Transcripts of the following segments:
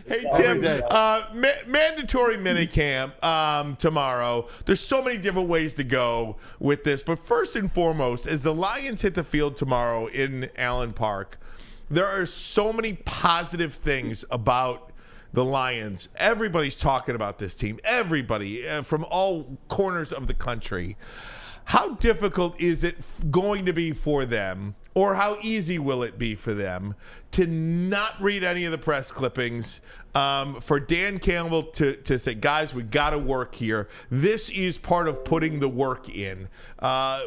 Hey, Every Tim, day. mandatory minicamp tomorrow. There's so many different ways to go with this. But first and foremost, as the Lions hit the field tomorrow in Allen Park, there are so many positive things about the Lions. Everybody's talking about this team. Everybody from all corners of the country. How difficult is it going to be for them, or how easy will it be for them to not read any of the press clippings, for Dan Campbell to say, guys, we got to work here. This is part of putting the work in.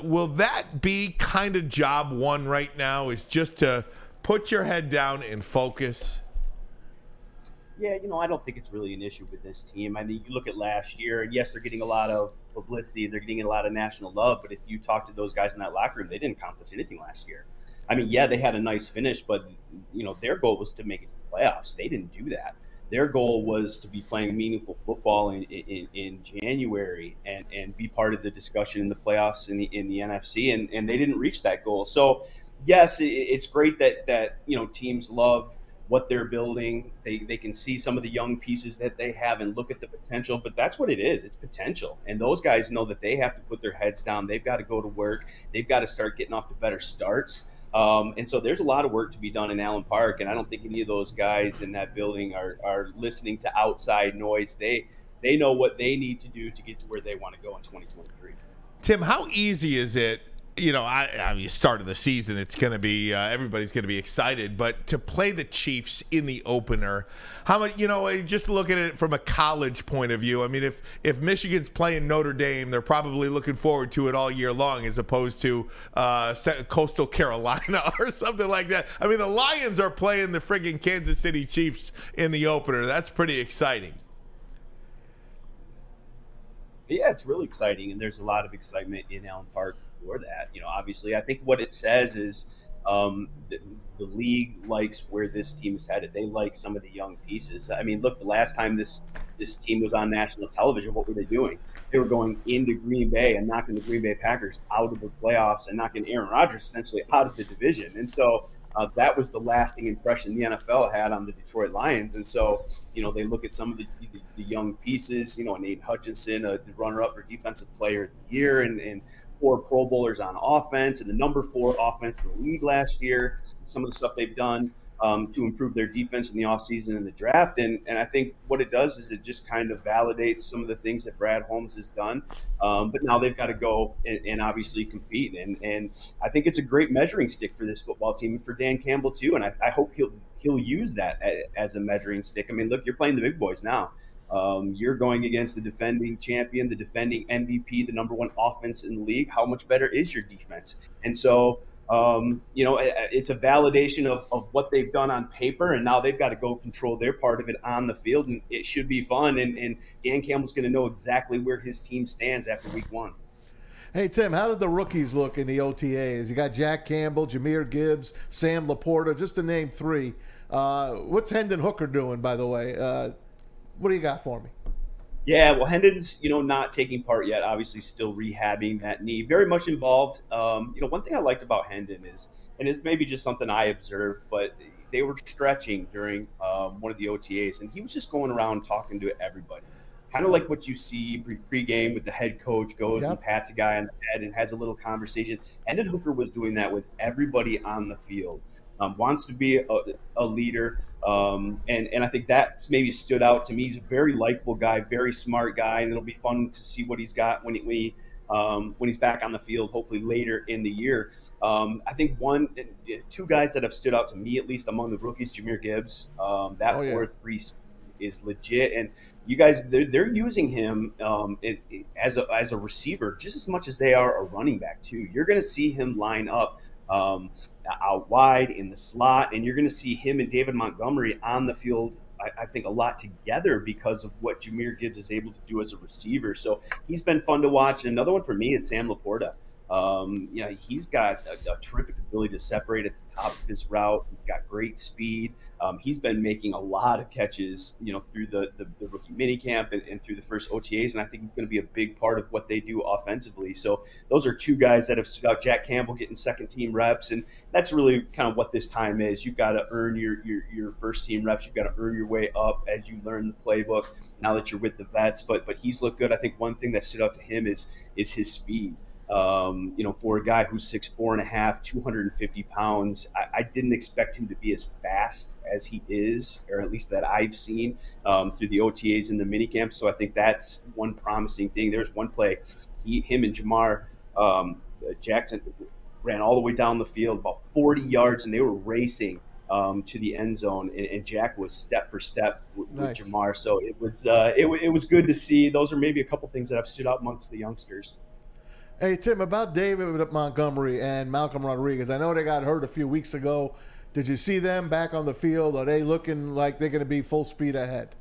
Will that be kind of job one right now, is just to put your head down and focus? Yeah, I don't think it's really an issue with this team. I mean, you look at last year, and yes, they're getting a lot of publicity, they're getting a lot of national love, but if you talk to those guys in that locker room, they didn't accomplish anything last year. I mean, yeah, they had a nice finish, but, their goal was to make it to the playoffs. They didn't do that. Their goal was to be playing meaningful football in January and be part of the discussion in the playoffs in the NFC, and they didn't reach that goal. So, yes, it's great that teams love what they're building. They can see some of the young pieces that they have and look at the potential, but that's what it is. It's potential. And those guys know that they have to put their heads down. They've got to go to work. They've got to start getting off to better starts. And so there's a lot of work to be done in Allen Park. And I don't think any of those guys in that building are listening to outside noise. They know what they need to do to get to where they want to go in 2023. Tim, how easy is it? I mean, start of the season, it's going to be everybody's going to be excited. But to play the Chiefs in the opener, how much? Just looking at it from a college point of view. I mean, if Michigan's playing Notre Dame, they're probably looking forward to it all year long, as opposed to Coastal Carolina or something like that. I mean, the Lions are playing the friggin' Kansas City Chiefs in the opener. That's pretty exciting. Yeah, it's really exciting, and there's a lot of excitement in Allen Park for that. Obviously, I think what it says is the league likes where this team is headed. They like some of the young pieces. I mean, look, the last time this team was on national television, what were they doing? They were going into Green Bay and knocking the Green Bay Packers out of the playoffs and knocking Aaron Rodgers essentially out of the division. And so that was the lasting impression the NFL had on the Detroit Lions. And so, they look at some of the young pieces, Nate Hutchinson, the runner-up for Defensive Player of the Year, and 4 Pro Bowlers on offense, and the number 4 offense in the league last year. Some of the stuff they've done to improve their defense in the offseason and the draft. And I think what it does is it just kind of validates some of the things that Brad Holmes has done. But now they've got to go and obviously compete. And I think it's a great measuring stick for this football team and for Dan Campbell too. And I hope he'll use that as a measuring stick. I mean, look, you're playing the big boys now. You're going against the defending champion, the defending MVP, the number 1 offense in the league. How much better is your defense? And so, it's a validation of what they've done on paper, and now they've got to go control their part of it on the field, and it should be fun. And Dan Campbell's going to know exactly where his team stands after week 1. Hey, Tim, how did the rookies look in the OTAs? You got Jack Campbell, Jahmyr Gibbs, Sam Laporta, just to name 3. What's Hendon Hooker doing, by the way? What do you got for me? Yeah, well, Hendon's, not taking part yet, obviously still rehabbing that knee, very much involved. One thing I liked about Hendon is, and it's maybe just something I observed, but they were stretching during one of the OTAs, and he was just going around talking to everybody. Kind of like what you see pregame with the head coach goes and pats a guy on the head and has a little conversation. Hendon Hooker was doing that with everybody on the field. Wants to be a leader. And I think that's maybe stood out to me. He's a very likable guy, very smart guy, and it'll be fun to see what he's got when he's back on the field, hopefully later in the year. I think 2 guys that have stood out to me, at least among the rookies, Jahmyr Gibbs, 4-3 is legit, and you guys, they're using him as a receiver just as much as they are a running back too. You're going to see him line up out wide in the slot, and you're going to see him and David Montgomery on the field, I think, a lot together because of what Jahmyr Gibbs is able to do as a receiver. So he's been fun to watch. And another one for me is Sam Laporta. He's got a terrific ability to separate at the top of his route. He's got great speed. He's been making a lot of catches, through the rookie minicamp and through the first OTAs, and I think he's going to be a big part of what they do offensively. So those are two guys that have stood out. Jack Campbell getting second-team reps, and that's really kind of what this time is. You've got to earn your first-team reps. You've got to earn your way up as you learn the playbook now that you're with the vets. But he's looked good. I think one thing that stood out to him is his speed. For a guy who's 6'4.5", 250 pounds, I didn't expect him to be as fast as he is, or at least that I've seen through the OTAs and the minicamp. So I think that's one promising thing. There's one play, him and Jamar Jackson ran all the way down the field, about 40 yards, and they were racing to the end zone, and Jack was step for step with Jamar. So it was good to see. Those are maybe a couple things that have stood out amongst the youngsters. Hey, Tim, about David Montgomery and Malcolm Rodriguez. I know they got hurt a few weeks ago. Did you see them back on the field? Are they looking like they're going to be full speed ahead?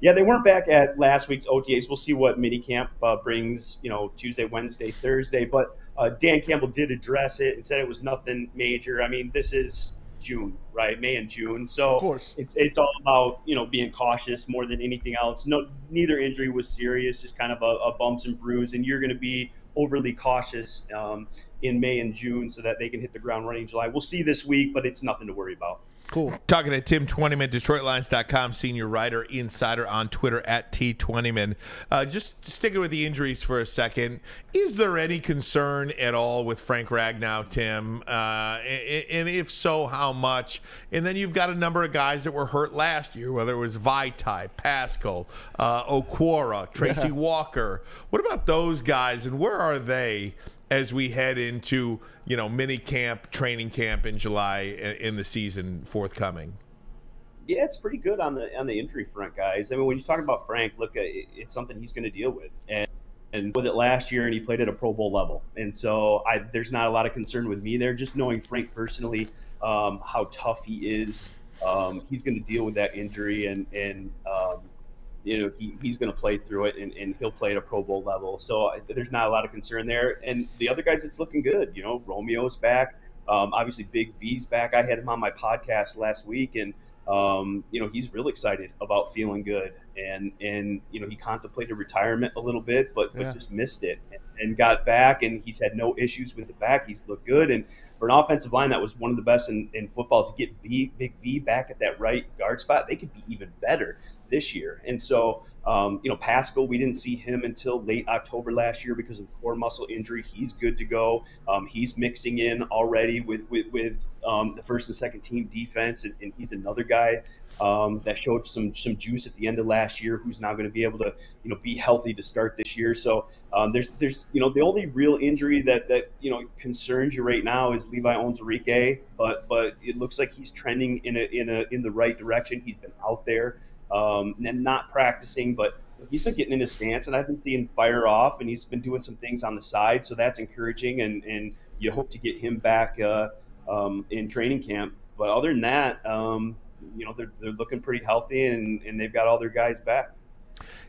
Yeah, they weren't back at last week's OTAs. We'll see what minicamp brings, Tuesday, Wednesday, Thursday. But Dan Campbell did address it and said it was nothing major. I mean, this is June, right? May and June. So of course, it's all about, being cautious more than anything else. Neither injury was serious, just kind of a bumps and bruise. And you're going to be overly cautious in May and June so that they can hit the ground running in July. We'll see this week, but it's nothing to worry about. Cool. Talking to Tim Twentyman, DetroitLions.com senior writer, insider on Twitter at T20man. Just sticking with the injuries for a second, is there any concern at all with Frank Ragnow, Tim? And if so, how much? And then you've got a number of guys that were hurt last year, whether it was Vaitai, Pascal, Okwara, Tracy Walker. What about those guys, and where are they as we head into, mini camp, training camp in July in the season forthcoming? Yeah, it's pretty good on the injury front, guys. I mean, when you talk about Frank, look, it's something he's going to deal with, and with it last year, and he played at a Pro Bowl level, and so there's not a lot of concern with me there. Just knowing Frank personally, how tough he is, he's going to deal with that injury, and he's going to play through it, and he'll play at a Pro Bowl level. So there's not a lot of concern there. And the other guys, it's looking good. Romeo's back. Obviously, Big V's back. I had him on my podcast last week, and he's really excited about feeling good. And he contemplated retirement a little bit, but just missed it and got back. And he's had no issues with the back. He's looked good. And for an offensive line that was one of the best in football, to get Big V back at that right guard spot, they could be even better this year. And so, Pascal, we didn't see him until late October last year because of the core muscle injury. He's good to go. He's mixing in already with the first and second team defense, and he's another guy that showed some juice at the end of last year, who's now going to be able to be healthy to start this year. So there's the only real injury that concerns you right now is Levi Onwuzurike, but it looks like he's trending in the right direction. He's been out there and not practicing, but he's been getting in his stance, and I've been seeing fire off, and he's been doing some things on the side, so that's encouraging, and you hope to get him back in training camp. But other than that, they're looking pretty healthy, and they've got all their guys back.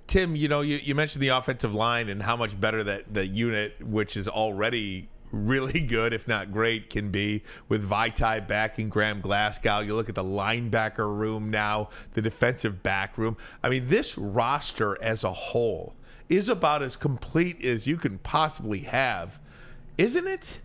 Tim, you mentioned the offensive line and how much better that the unit, which is already really good, if not great, can be with Vaitai back and Graham Glasgow. You look at the linebacker room now, the defensive back room. I mean, this roster as a whole is about as complete as you can possibly have, isn't it?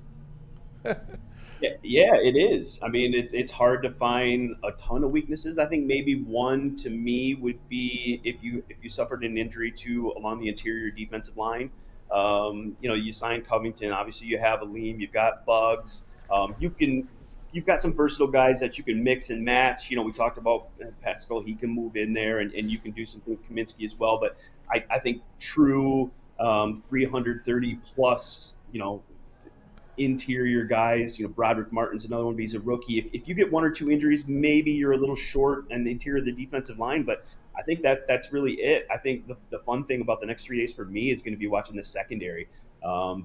Yeah, it is. I mean, it's hard to find a ton of weaknesses. I think maybe one to me would be if you suffered an injury along the interior defensive line. You signed Covington. Obviously, you have Aleem. You've got Bugs. You've got some versatile guys that you can mix and match. We talked about Pascal. He can move in there, and you can do some things with Kaminsky as well. But I think true 330 plus, interior guys. Broderick Martin's another one, but he's a rookie. If you get one or two injuries, maybe you're a little short in the interior of the defensive line, but I think that's really it. I think the fun thing about the next 3 days for me is going to be watching the secondary.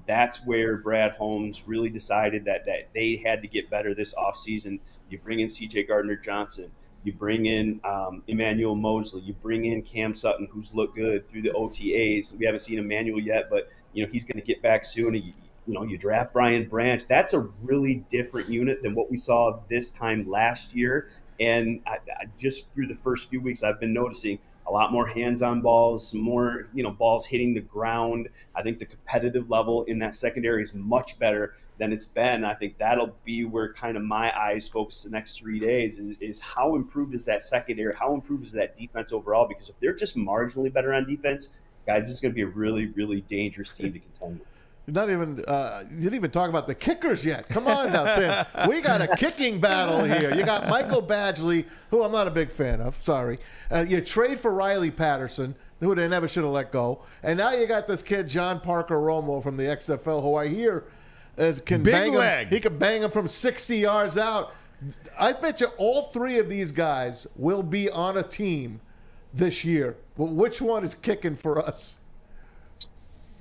That's where Brad Holmes really decided that they had to get better this offseason. You bring in C.J. Gardner-Johnson. You bring in Emmanuel Mosley. You bring in Cam Sutton, who's looked good through the OTAs. We haven't seen Emmanuel yet, but he's going to get back soon. You draft Brian Branch. That's a really different unit than what we saw this time last year. And I just through the first few weeks, I've been noticing a lot more hands-on balls, some more, balls hitting the ground. I think the competitive level in that secondary is much better than it's been. I think that'll be where kind of my eyes focus the next 3 days is how improved is that secondary? How improved is that defense overall? Because if they're just marginally better on defense, guys, this is going to be a really, really dangerous team to contend with. You didn't even talk about the kickers yet. Come on now, Tim. We got a kicking battle here. You got Michael Badgley, who I'm not a big fan of. Sorry. You trade for Riley Patterson, who they never should have let go. And now you got this kid, John Parker Romo from the XFL, who I hear can big bang leg. He can bang him from 60 yards out. I bet you all three of these guys will be on a team this year. But which one is kicking for us?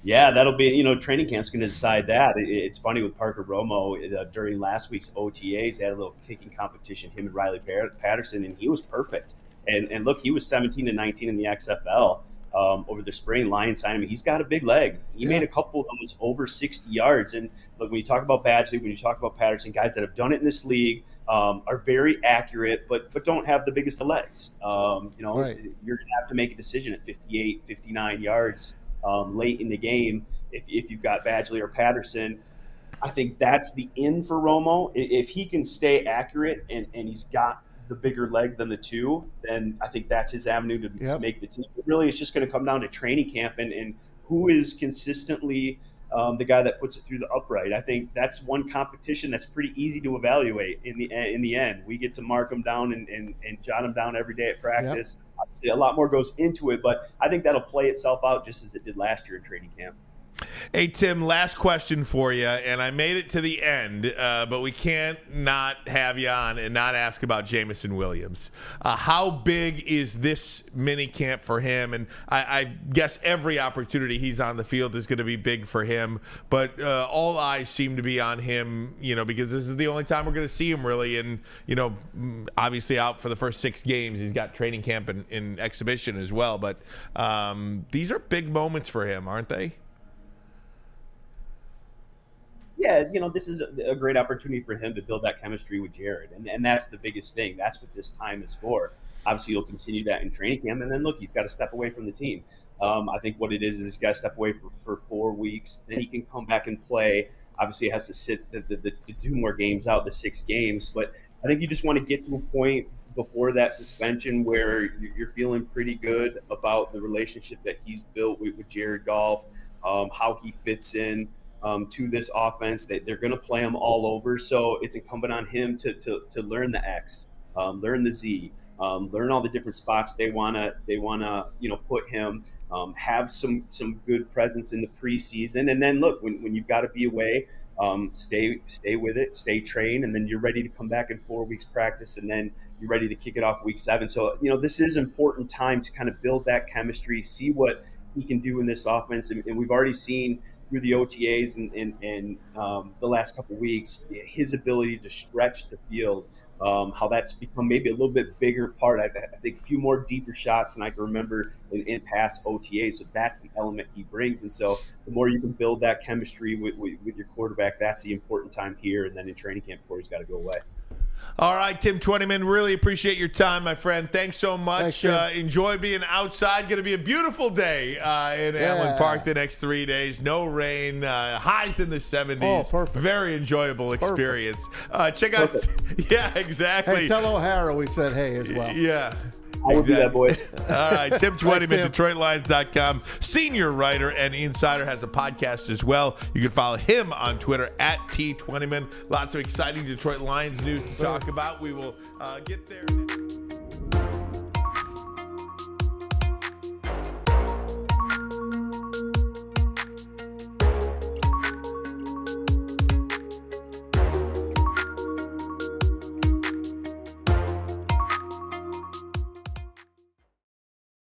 Yeah, that'll be, training camp's going to decide that. It's funny with Parker Romo, during last week's OTAs, they had a little kicking competition, him and Riley Patterson, and he was perfect. And look, he was 17-19 in the XFL over the spring. Lions signed him. He's got a big leg. He made a couple of them was over 60 yards. And look, when you talk about Badgley, when you talk about Patterson, guys that have done it in this league are very accurate, but don't have the biggest of legs. Right. You're going to have to make a decision at 58, 59 yards. Late in the game, if you've got Badgley or Patterson. I think that's the in for Romo. If he can stay accurate and he's got the bigger leg than the two, then I think that's his avenue to make the team. But really, it's just going to come down to training camp and who is consistently the guy that puts it through the upright. I think that's one competition that's pretty easy to evaluate in the end. We get to mark them down and jot them down every day at practice. Yep. Obviously, a lot more goes into it, but I think that'll play itself out just as it did last year in training camp. Hey, Tim, last question for you, and I made it to the end, but we can't not have you on and not ask about Jameson Williams. How big is this mini camp for him? And I guess every opportunity he's on the field is going to be big for him, but all eyes seem to be on him, because this is the only time we're going to see him really, and, obviously out for the first 6 games. He's got training camp and exhibition as well, but these are big moments for him, aren't they? Yeah, this is a great opportunity for him to build that chemistry with Jared. And that's the biggest thing. That's what this time is for. Obviously, you'll continue that in training camp. And then, look, he's got to step away from the team. I think what it is he's got to step away for 4 weeks. Then he can come back and play. Obviously, he has to sit the 2 more games out, the 6 games. But I think you just want to get to a point before that suspension where you're feeling pretty good about the relationship that he's built with Jared Goff, how he fits in to this offense. They're going to play him all over, so it's incumbent on him to learn the X, learn the Z, learn all the different spots they wanna put him. Have some good presence in the preseason, and then look when you've got to be away, stay with it, stay trained, and then you're ready to come back in 4 weeks practice, and then you're ready to kick it off week 7. So this is an important time to kind of build that chemistry, see what he can do in this offense, and we've already seen through the OTAs and the last couple of weeks, his ability to stretch the field, how that's become maybe a little bit bigger part. I think a few more deeper shots than I can remember in past OTAs. So that's the element he brings. And so the more you can build that chemistry with your quarterback, that's the important time here and then in training camp before he's got to go away. All right, Tim Twentyman, really appreciate your time, my friend. Thanks so much. Enjoy being outside. Going to be a beautiful day in Allen Park the next 3 days. No rain, highs in the 70s. Oh, perfect. Very enjoyable experience. Check out, yeah, exactly. Hey, tell O'Hara we said hey as well. Yeah. I will do that, boys. All right, Tim Twentyman, DetroitLions.com, senior writer and insider, has a podcast as well. You can follow him on Twitter at @Twentyman. Lots of exciting Detroit Lions news to talk about. We will get there.